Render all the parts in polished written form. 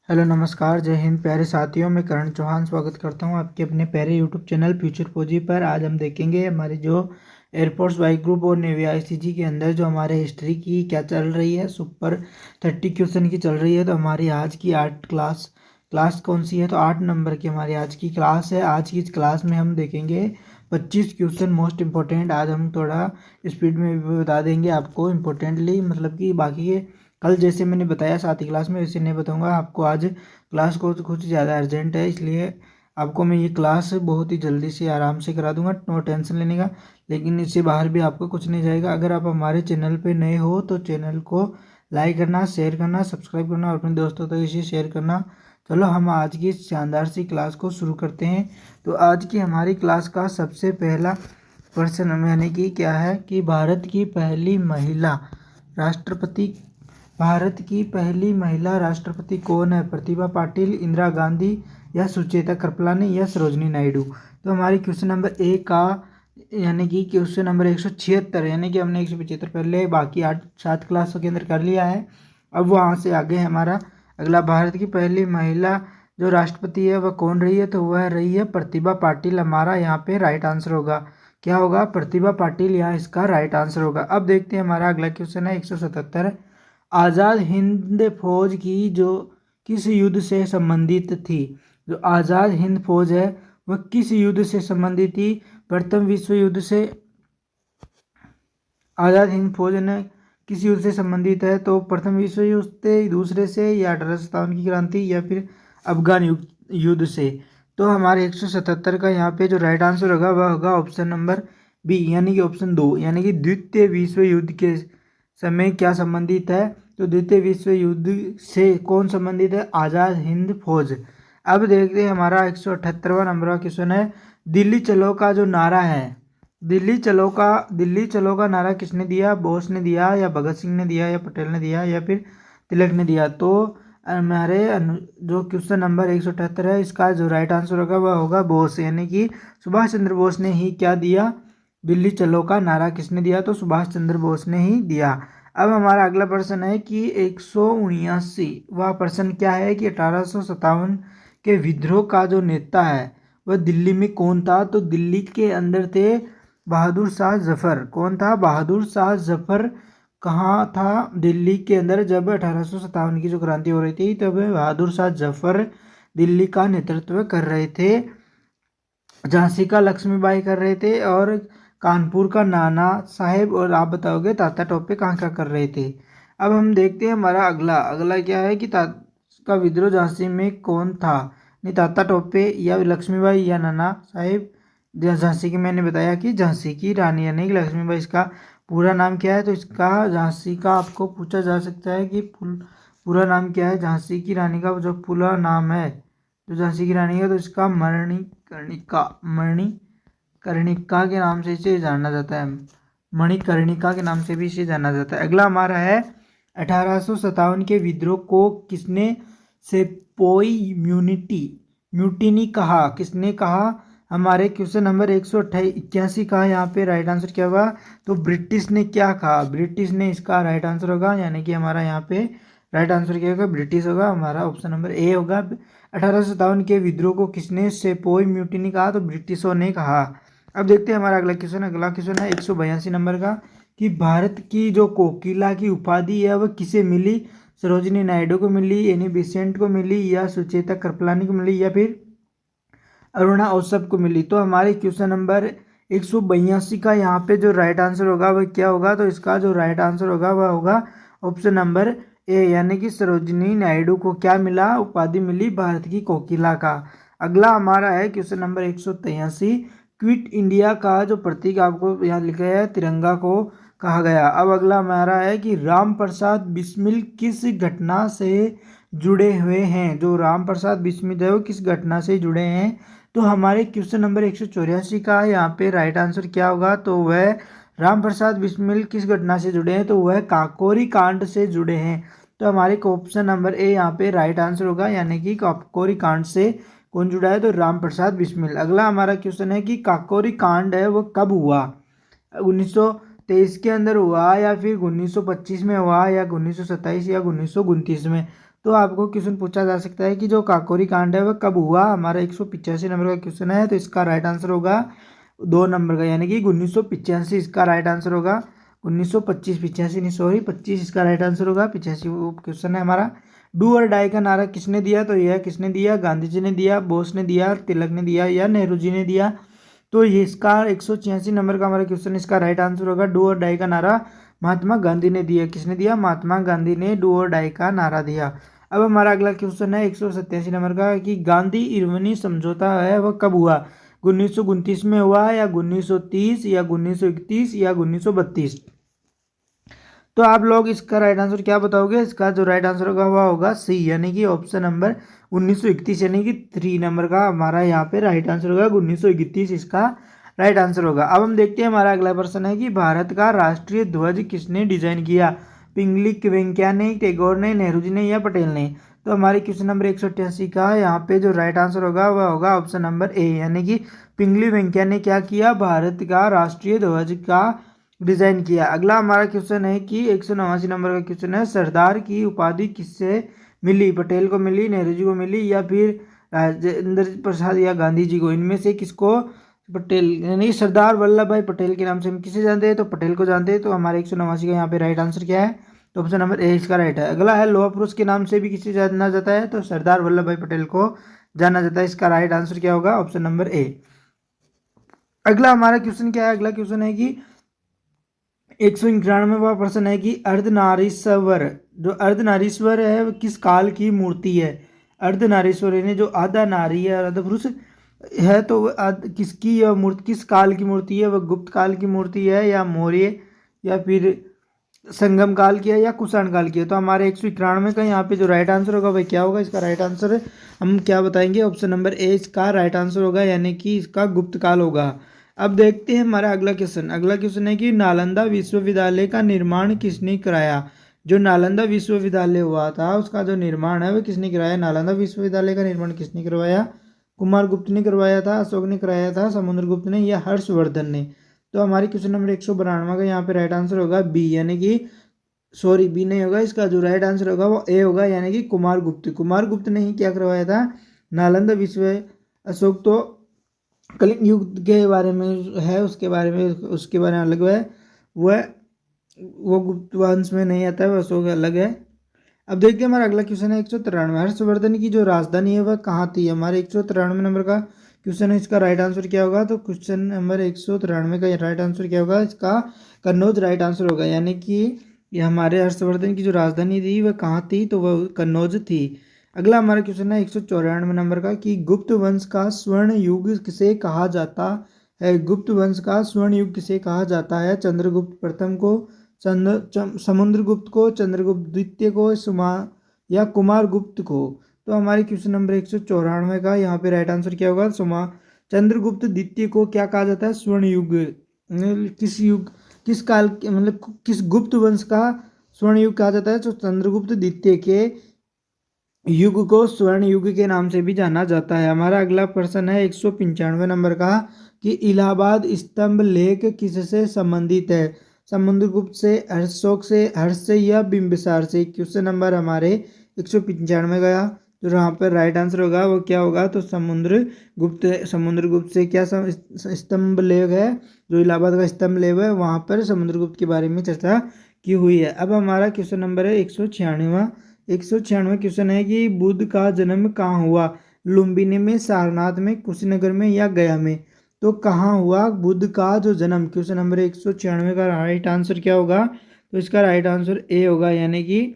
Hello नमस्कार, जय हिंद प्यारे साथियों। मैं करण चौहान स्वागत करता हूं आपके अपने प्यारे यूट्यूब चैनल फ्यूचर फौजी पर। आज हम देखेंगे हमारे जो एयरफोर्स वाई ग्रुप और नेवी आईसीजी के अंदर जो हमारे हिस्ट्री की क्या चल रही है, सुपर 30 क्वेश्चन की चल रही है। तो हमारी आज की आर्ट क्लास कौन सी है? तो 8 नंबर की हमारी आज की क्लास है। आज की इस क्लास में हम देखेंगे 25 क्वेश्चन मोस्ट इंपॉर्टेंट। आज हम थोड़ा स्पीड में भी बता देंगे आपको इम्पोर्टेंटली, मतलब कि बाकी के कल जैसे मैंने बताया साथ ही क्लास में वैसे नहीं बताऊंगा आपको। आज क्लास को कुछ ज़्यादा अर्जेंट है, इसलिए आपको मैं ये क्लास बहुत ही जल्दी से आराम से करा दूंगा, नो टेंशन लेने का। लेकिन इससे बाहर भी आपको कुछ नहीं जाएगा। अगर आप हमारे चैनल पे नए हो तो चैनल को लाइक करना, शेयर करना, सब्सक्राइब करना और अपने दोस्तों तक इसे शेयर करना। चलो हम आज की इस शानदार सी क्लास को शुरू करते हैं। तो आज की हमारी क्लास का सबसे पहला प्रश्न यानी कि क्या है कि भारत की पहली महिला राष्ट्रपति कौन है? प्रतिभा पाटिल, इंदिरा गांधी या सुचेता कृपलानी या सरोजनी नायडू। तो हमारी क्वेश्चन नंबर ए का यानी कि क्वेश्चन नंबर 176, यानी कि हमने 175 पहले बाकी 7 क्लासों के अंदर कर लिया है। अब वहाँ से आगे हमारा अगला, भारत की पहली महिला जो राष्ट्रपति है वह कौन रही है? तो वह रही है प्रतिभा पाटिल। हमारा यहाँ पे राइट आंसर होगा, क्या होगा? प्रतिभा पाटिल यहाँ इसका राइट आंसर होगा। अब देखते हैं हमारा अगला क्वेश्चन है 177। आज़ाद हिंद फौज की जो किस युद्ध से संबंधित थी? जो आज़ाद हिंद फौज है वह किस युद्ध से संबंधित थी? प्रथम विश्व युद्ध से आज़ाद हिंद फौज ने किस युद्ध से संबंधित है? तो प्रथम विश्व युद्ध से, दूसरे से, या 1857 की क्रांति, या फिर अफगान युद्ध से। तो हमारे 177 का यहाँ पे जो राइट आंसर होगा वह होगा ऑप्शन नंबर बी, यानी कि ऑप्शन 2, यानी कि द्वितीय विश्व युद्ध के समय क्या संबंधित है? तो द्वितीय विश्व युद्ध से कौन संबंधित है? आज़ाद हिंद फौज। अब देखते हैं हमारा 178वां नंबर का क्वेश्चन है, दिल्ली चलो का जो नारा है, दिल्ली चलो का नारा किसने दिया? बोस ने दिया, या भगत सिंह ने दिया, या पटेल ने दिया, या फिर तिलक ने दिया। तो हमारे जो क्वेश्चन नंबर 178 है इसका जो राइट आंसर होगा वह होगा बोस, यानी कि सुभाष चंद्र बोस ने ही क्या दिया? दिल्ली चलो का नारा किसने दिया? तो सुभाष चंद्र बोस ने ही दिया। अब हमारा अगला प्रश्न है कि 179 वह प्रश्न क्या है कि 1857 के विद्रोह का जो नेता है वह दिल्ली में कौन था? तो दिल्ली के अंदर थे बहादुर शाह जफर। कौन था? बहादुर शाह जफर। कहाँ था? दिल्ली के अंदर। जब 1857 की जो क्रांति हो रही थी तब बहादुर शाह जफर दिल्ली का नेतृत्व कर रहे थे, झांसी का लक्ष्मीबाई कर रहे थे, और कानपुर का नाना साहेब, और आप बताओगे तात्या टोपे कहाँ क्या कर रहे थे। अब हम देखते हैं हमारा अगला क्या है कि का विद्रोह झांसी में कौन था? नहीं, तात्या टोपे या लक्ष्मीबाई या नाना साहेब। झांसी की मैंने बताया कि झांसी की रानी यानी कि लक्ष्मीबाई। इसका पूरा नाम क्या है? तो इसका झांसी का आपको पूछा जा सकता है कि पूरा नाम क्या है झांसी की रानी का? जो पूरा नाम है जो झांसी की रानी है तो इसका मणिकर्णिका के नाम से इसे जाना जाता है। मणिकर्णिका के नाम से भी इसे जाना जाता है। अगला हमारा है 1857 के विद्रोह को किसने सेपोई म्यूटिनी कहा? किसने कहा? हमारे क्वेश्चन नंबर 181 का यहाँ पे राइट आंसर क्या होगा? तो ब्रिटिश ने क्या कहा? ब्रिटिश ने इसका राइट आंसर होगा, यानी कि हमारा यहाँ पे राइट आंसर क्या होगा? ब्रिटिश होगा। हमारा ऑप्शन नंबर ए होगा। 1857 के विद्रोह को किसने सेपोई म्यूटिनी कहा? तो ब्रिटिशों ने कहा। अब देखते हैं हमारा अगला क्वेश्चन है 182 नंबर का कि भारत की जो कोकिला की उपाधि है वह किसे मिली? सरोजिनी नायडू को मिली, एनी बेसेंट को मिली, या सुचेता कृपलानी को मिली, या फिर अरुणा औसफ को मिली। तो हमारे क्वेश्चन नंबर 182 का यहाँ पे जो राइट आंसर होगा वह क्या होगा? तो इसका जो राइट आंसर होगा वह होगा ऑप्शन नंबर ए, यानी कि सरोजिनी नायडू को क्या मिला? उपाधि मिली भारत की कोकिला का। अगला हमारा है क्वेश्चन नंबर 183, क्विट इंडिया का जो प्रतीक आपको यहाँ लिखा है तिरंगा को कहा गया। अब अगला हमारा है कि राम प्रसाद बिस्मिल किस घटना से जुड़े हुए हैं? जो राम प्रसाद बिस्मिल है वो किस घटना से जुड़े हैं? तो हमारे क्वेश्चन नंबर 184 का यहाँ पे राइट आंसर क्या होगा? तो वह राम प्रसाद बिस्मिल किस घटना से जुड़े हैं? तो वह काकोरी कांड से जुड़े हैं। तो हमारे ऑप्शन नंबर ए यहाँ पे राइट आंसर होगा, यानी कि काकोरी कांड से कौन जुड़ा है? तो राम प्रसाद बिस्मिल। अगला हमारा क्वेश्चन है कि काकोरी कांड है वो कब हुआ? 1923 के अंदर हुआ, या फिर 1925 में हुआ, या 1927 या 1929 में। तो आपको क्वेश्चन पूछा जा सकता है कि जो काकोरी कांड है वह कब हुआ। हमारा 185 नंबर का क्वेश्चन है, तो इसका राइट आंसर होगा 2 नंबर का, यानी कि 1985 इसका राइट आंसर होगा। 1925, 85 नहीं सॉरी 25 इसका राइट आंसर होगा। 85 वो क्वेश्चन है हमारा। डू और डाई का नारा किसने दिया, तो यह किसने दिया, गांधी जी ने दिया, बोस ने दिया, तिलक ने दिया या नेहरू जी ने दिया। तो ये इसका 186 नंबर का हमारा क्वेश्चन, इसका राइट आंसर होगा डू और डाई का नारा महात्मा गांधी ने दिया। किसने दिया, महात्मा गांधी ने डू और डाई का नारा दिया। अब हमारा अगला क्वेश्चन है 187 नंबर का कि गांधी इरविनी समझौता है वह कब हुआ। 1929 में हुआ या 1930 या 1931 या 1932। तो आप लोग इसका राइट आंसर क्या बताओगे। इसका जो राइट आंसर होगा वह होगा सी, यानी कि ऑप्शन नंबर 1931, यानी कि 3 नंबर का हमारा यहाँ पे राइट आंसर होगा। 1931 इसका राइट आंसर होगा। अब हम देखते हैं हमारा अगला प्रश्न है कि भारत का राष्ट्रीय ध्वज किसने डिजाइन किया। पिंगली वेंकैया ने, टैगोर ने, नेहरू जी ने या पटेल ने। तो हमारे क्वेश्चन नंबर 188 का यहाँ पे जो राइट आंसर होगा वह होगा ऑप्शन नंबर ए, यानी कि पिंगली वेंकैया ने क्या किया, भारत का राष्ट्रीय ध्वज का डिजाइन किया। अगला हमारा क्वेश्चन है कि 189 नंबर का क्वेश्चन है, सरदार की उपाधि किससे मिली। पटेल को मिली, नेहरू जी को मिली या फिर राजेंद्र प्रसाद या गांधी जी को। इनमें से किसको, पटेल यानी सरदार वल्लभ भाई पटेल के नाम से हम किसे जानते हैं, तो पटेल को जानते हैं। तो हमारे 189 का यहाँ पे राइट आंसर क्या है, तो ऑप्शन नंबर ए इसका राइट है। अगला है लोहा पुरुष के नाम से भी किसे जाना जाता है, तो सरदार वल्लभ भाई पटेल को जाना जाता है। इसका राइट आंसर क्या होगा, ऑप्शन नंबर ए। अगला हमारा क्वेश्चन क्या है, अगला क्वेश्चन है कि 191वां प्रश्न है कि अर्धनारीश्वर, जो अर्धनारीश्वर है वह किस काल की मूर्ति है। अर्धनारीश्वर यानी जो आधा नारी है और आधा पुरुष है, तो किसकी यह मूर्ति, किस काल की मूर्ति है, वह गुप्त काल की मूर्ति है या मौर्य या फिर संगम काल की है या कुषाण काल की है। तो हमारे 191 का यहाँ पे जो राइट आंसर होगा वह क्या होगा। इसका राइट आंसर हम क्या बताएंगे, ऑप्शन नंबर ए इसका राइट आंसर होगा, यानी कि इसका गुप्त काल होगा। अब देखते हैं हमारा अगला क्वेश्चन। अगला क्वेश्चन है कि नालंदा विश्वविद्यालय का निर्माण किसने कराया। जो नालंदा विश्वविद्यालय हुआ था उसका जो निर्माण है वह किसने कराया। नालंदा विश्वविद्यालय का निर्माण किसने करवाया, कुमार गुप्त ने करवाया था, अशोक ने कराया था, समुद्रगुप्त ने या हर्षवर्धन ने। तो हमारे क्वेश्चन नंबर 192 का यहाँ पे राइट आंसर होगा बी, यानी कि सॉरी बी नहीं होगा, इसका जो राइट आंसर होगा वो ए होगा, यानी कि कुमार गुप्त। कुमार गुप्त ने ही क्या करवाया था, नालंदा विश्व। अशोक तो कलिंग युग के बारे में है, उसके बारे में अलग है, वह वो गुप्त वंश में नहीं आता है, वह अशोक अलग है। अब देखिए हमारा अगला क्वेश्चन है 193, हर्षवर्धन की जो राजधानी है वह कहाँ थी। हमारे 193 नंबर का क्वेश्चन है, इसका राइट आंसर क्या होगा। तो क्वेश्चन नंबर 193 का राइट आंसर क्या होगा, इसका कन्नौज राइट आंसर होगा, यानी कि ये हमारे हर्षवर्धन की जो राजधानी थी वह कहाँ थी, तो वह कन्नौज थी। अगला हमारा क्वेश्चन है 194 नंबर का कि गुप्त वंश का स्वर्ण युग किसे कहा जाता है। गुप्त वंश का स्वर्ण युग किसे कहा जाता है। चंद्रगुप्त प्रथम को, समुद्रगुप्त को, चंद्रगुप्त द्वितीय को, या कुमार गुप्त को। तो हमारे क्वेश्चन नंबर 194 का यहाँ पे राइट आंसर क्या होगा, चंद्रगुप्त द्वितीय को क्या कहा जाता है, स्वर्ण युग। किस युग, किस काल मतलब किस गुप्त वंश का स्वर्ण युग कहा जाता है। तो चंद्रगुप्त द्वितीय के युग को स्वर्ण युग के नाम से भी जाना जाता है। हमारा अगला प्रश्न है 195 नंबर का कि इलाहाबाद स्तंभ लेख किससे संबंधित है। समुद्रगुप्त से, अशोक से, हर्ष से या बिंबिसार से। क्वेश्चन नंबर हमारे 195 का जो यहाँ पर राइट आंसर होगा वो क्या होगा, तो समुद्रगुप्त से क्या स्तंभ लेख है, जो इलाहाबाद का स्तंभ लेख है वहाँ पर समुद्रगुप्त के बारे में चर्चा की हुई है। अब हमारा क्वेश्चन नंबर है 196 क्वेश्चन है कि बुद्ध का जन्म कहाँ हुआ। लुम्बिनी में, सारनाथ में, कुशीनगर में या गया में। तो कहाँ हुआ बुद्ध का जो जन्म। क्वेश्चन नंबर 196 का राइट आंसर क्या होगा, तो इसका राइट आंसर ए होगा, यानी कि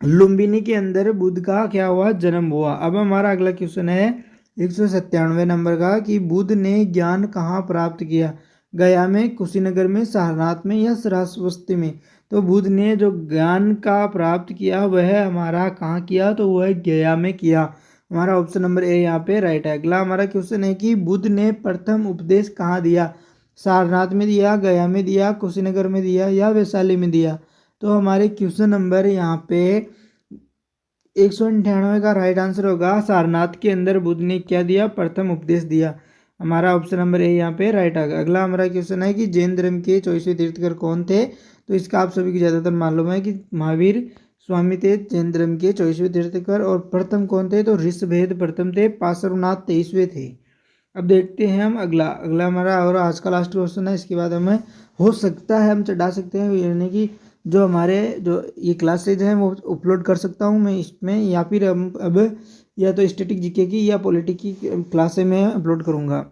लुम्बिनी के अंदर बुद्ध का क्या हुआ, जन्म हुआ। अब हमारा अगला क्वेश्चन है 197 नंबर का कि बुद्ध ने ज्ञान कहाँ प्राप्त किया। गया में, कुशीनगर में, सारनाथ में या सरस्वती में। तो बुद्ध ने जो ज्ञान का प्राप्त किया वह हमारा कहाँ किया, तो वह गया में किया। हमारा ऑप्शन नंबर ए यहाँ पे राइट है। अगला हमारा क्वेश्चन है कि बुद्ध ने प्रथम उपदेश कहाँ दिया। सारनाथ में दिया, गया में दिया, कुशीनगर में दिया या वैशाली में दिया। तो हमारे क्वेश्चन नंबर यहाँ पे 198 का राइट आंसर होगा, सारनाथ के अंदर बुद्ध ने क्या दिया, प्रथम उपदेश दिया। हमारा ऑप्शन नंबर ए यहाँ पे राइट आ गया। अगला हमारा क्वेश्चन है कि जैन धर्म के 24वें तीर्थंकर कौन थे। तो इसका आप सभी को ज़्यादातर मालूम है कि महावीर, स्वामी थे जैन धर्म के 24वें तीर्थंकर, और प्रथम कौन थे तो ऋषभेद प्रथम थे, पार्श्वनाथ 23वें थे। अब देखते हैं हम अगला हमारा और आज का लास्ट क्वेश्चन है। इसके बाद हमें हो सकता है हम चढ़ा सकते हैं, यानी कि जो हमारे जो ये क्लासेज हैं वो अपलोड कर सकता हूँ मैं इसमें, या फिर हम अब या तो स्टैटिक जीके की या पॉलिटिक की क्लासें मैं अपलोड करूँगा।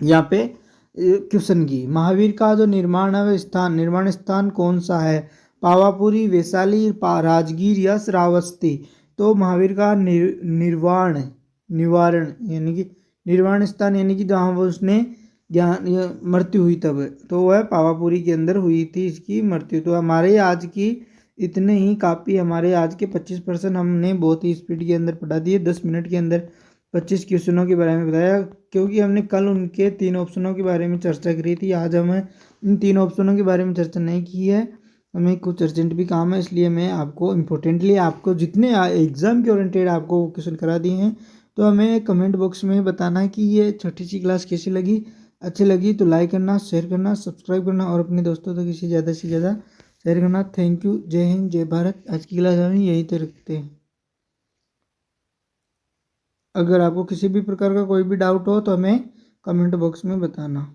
यहाँ पे क्वेश्चन की महावीर का जो निर्माण स्थान कौन सा है, पावापुरी, वैशाली, राजगीर या श्रावस्ती। तो महावीर का निवारण यानी कि निर्वाण स्थान यानी कि जहाँ वो उसने ज्ञान मृत्यु हुई तब, तो वह पावापुरी के अंदर हुई थी इसकी मृत्यु। तो हमारे आज की इतने ही काफ़ी, हमारे आज के 25% हमने बहुत ही स्पीड के अंदर पढ़ा दिए, 10 मिनट के अंदर 25 क्वेश्चनों के बारे में बताया, क्योंकि हमने कल उनके 3 ऑप्शनों के बारे में चर्चा करी थी। आज हमें इन 3 ऑप्शनों के बारे में चर्चा नहीं की है, हमें कुछ अर्जेंट भी काम है, इसलिए मैं आपको इम्पोर्टेंटली आपको जितने एग्ज़ाम के ओरिएंटेड आपको क्वेश्चन करा दिए हैं। तो हमें कमेंट बॉक्स में बताना है कि ये छोटी सी क्लास कैसी लगी। अच्छी लगी तो लाइक करना, शेयर करना, सब्सक्राइब करना और अपने दोस्तों तक इसे ज़्यादा से ज़्यादा शेयर करना। Thank you. जय हिंद, जय भारत। आज की क्लास हम यहीं तक रखते हैं। अगर आपको किसी भी प्रकार का कोई भी डाउट हो तो हमें कमेंट बॉक्स में बताना।